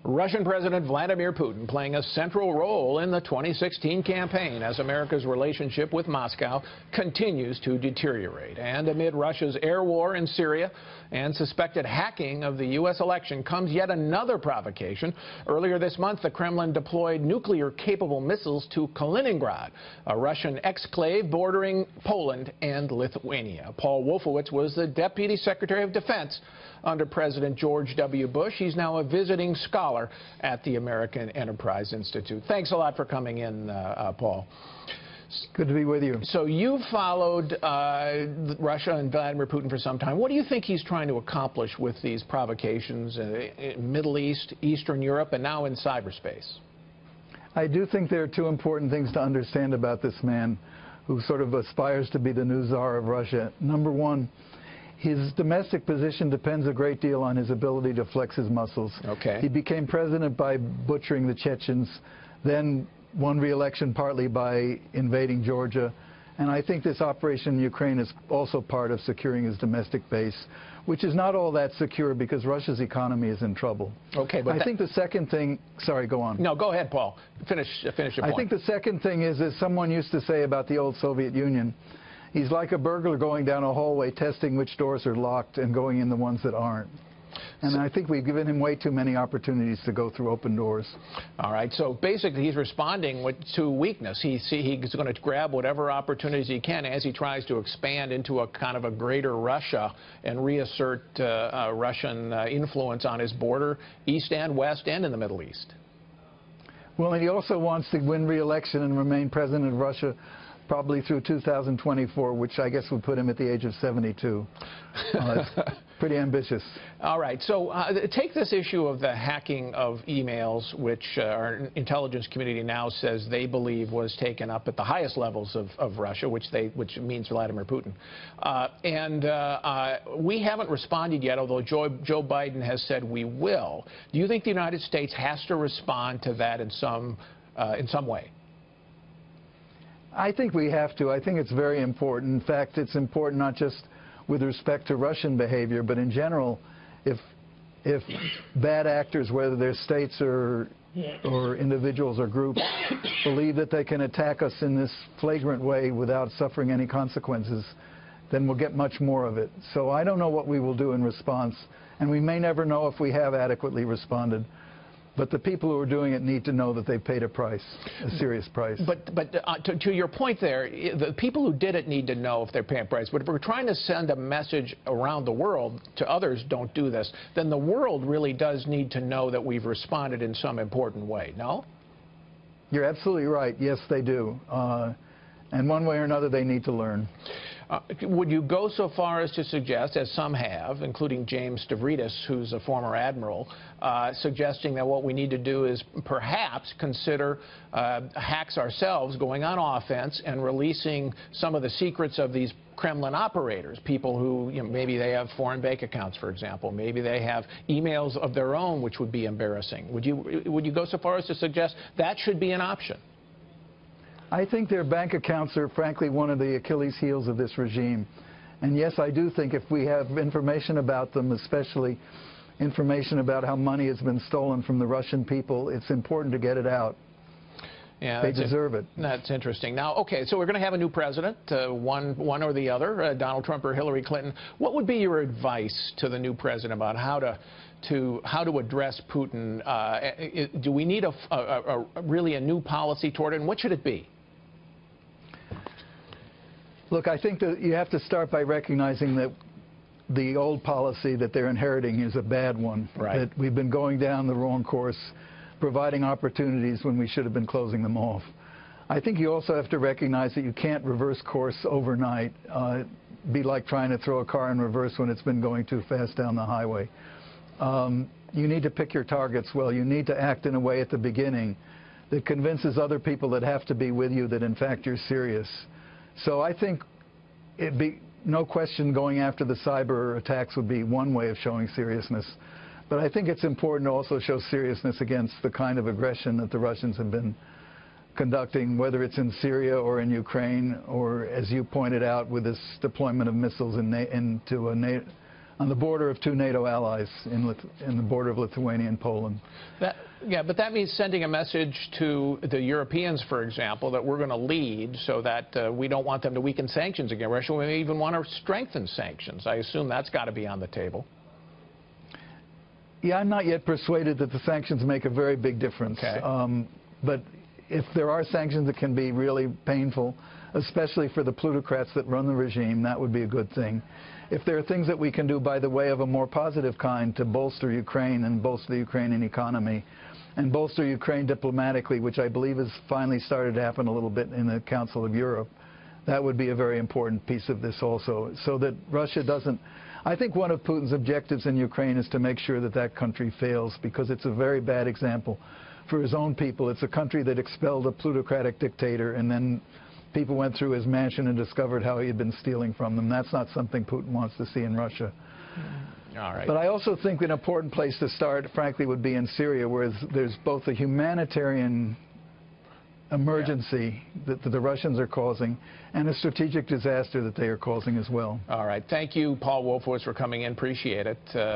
Russian President Vladimir Putin playing a central role in the 2016 campaign as America's relationship with Moscow continues to deteriorate. And amid Russia's air war in Syria and suspected hacking of the U.S. election comes yet another provocation. Earlier this month, the Kremlin deployed nuclear-capable missiles to Kaliningrad, a Russian exclave bordering Poland and Lithuania. Paul Wolfowitz was the Deputy Secretary of Defense under President George W. Bush. He's now a visiting scholar at the American Enterprise Institute. Thanks a lot for coming in, Paul. Good to be with you. So you've followed Russia and Vladimir Putin for some time. What do you think he's trying to accomplish with these provocations in Middle East, Eastern Europe, and now in cyberspace? I do think there are two important things to understand about this man who sort of aspires to be the new czar of Russia. Number one, his domestic position depends a great deal on his ability to flex his muscles. Okay. He became president by butchering the Chechens, then won re-election partly by invading Georgia. And I think this operation in Ukraine is also part of securing his domestic base, which is not all that secure because Russia's economy is in trouble. Okay, but I think the second thing, sorry, go on. No, go ahead, Paul. Finish your point. I think the second thing is, as someone used to say about the old Soviet Union, he's like a burglar going down a hallway, testing which doors are locked and going in the ones that aren't. And I think we've given him way too many opportunities to go through open doors. All right. So basically, he's responding to weakness. He's going to grab whatever opportunities he can as he tries to expand into a kind of a greater Russia and reassert Russian influence on his border, east and west, and in the Middle East. Well, and he also wants to win re-election and remain president of Russia probably through 2024, which I guess would put him at the age of 72. It's pretty ambitious. All right. So take this issue of the hacking of emails, which our intelligence community now says they believe was taken up at the highest levels of Russia, which means Vladimir Putin. We haven't responded yet, although Joe Biden has said we will. Do you think the United States has to respond to that in some way? I think we have to. I think it's very important. In fact, it's important not just with respect to Russian behavior, but in general, if bad actors, whether they're states or individuals or groups, believe that they can attack us in this flagrant way without suffering any consequences, then we'll get much more of it. So I don't know what we will do in response, and we may never know if we have adequately responded. But the people who are doing it need to know that they paid a price, a serious price. But to your point there, the people who did it need to know if they're paying a price. But if we're trying to send a message around the world to others, don't do this, then the world really does need to know that we've responded in some important way, no? You're absolutely right. Yes, they do. And one way or another, they need to learn. Would you go so far as to suggest, as some have, including James Stavridis, who's a former admiral, suggesting that what we need to do is perhaps consider hacks ourselves, going on offense and releasing some of the secrets of these Kremlin operators, people who, maybe they have foreign bank accounts, for example. Maybe they have emails of their own, which would be embarrassing. Would you go so far as to suggest that should be an option? I think their bank accounts are, frankly, one of the Achilles heels of this regime. And yes, I do think if we have information about them, especially information about how money has been stolen from the Russian people, it's important to get it out. Yeah, they deserve it. That's interesting. Now, okay, so we're going to have a new president, one or the other, Donald Trump or Hillary Clinton. What would be your advice to the new president about how to address Putin? Do we need really a new policy toward it, and what should it be? Look, I think that you have to start by recognizing that the old policy that they're inheriting is a bad one. Right. That we've been going down the wrong course, providing opportunities when we should have been closing them off. I think you also have to recognize that you can't reverse course overnight. It'd be like trying to throw a car in reverse when it's been going too fast down the highway. You need to pick your targets well. You need to act in a way at the beginning that convinces other people that have to be with you that, in fact, you're serious. So I think it'd be no question going after the cyber attacks would be one way of showing seriousness. But I think it's important to also show seriousness against the kind of aggression that the Russians have been conducting, whether it's in Syria or in Ukraine, or, as you pointed out, with this deployment of missiles into on the border of two NATO allies in the border of Lithuania and Poland. Yeah, but that means sending a message to the Europeans, for example, that we're going to lead so that we don't want them to weaken sanctions against Russia. We may even want to strengthen sanctions. I assume that's got to be on the table. Yeah, I'm not yet persuaded that the sanctions make a very big difference. Okay. But if there are sanctions that can be really painful, especially for the plutocrats that run the regime, that would be a good thing. If there are things that we can do by the way of a more positive kind to bolster Ukraine and bolster the Ukrainian economy and bolster Ukraine diplomatically, which I believe has finally started to happen a little bit in the Council of Europe, that would be a very important piece of this also, so that Russia doesn't... I think one of Putin's objectives in Ukraine is to make sure that that country fails, because it's a very bad example for his own people. It's a country that expelled a plutocratic dictator, and then people went through his mansion and discovered how he had been stealing from them. That's not something Putin wants to see in Russia. All right. But I also think an important place to start, frankly, would be in Syria, where there's both a humanitarian emergency that the Russians are causing and a strategic disaster that they are causing as well. All right. Thank you, Paul Wolfowitz, for coming in. Appreciate it.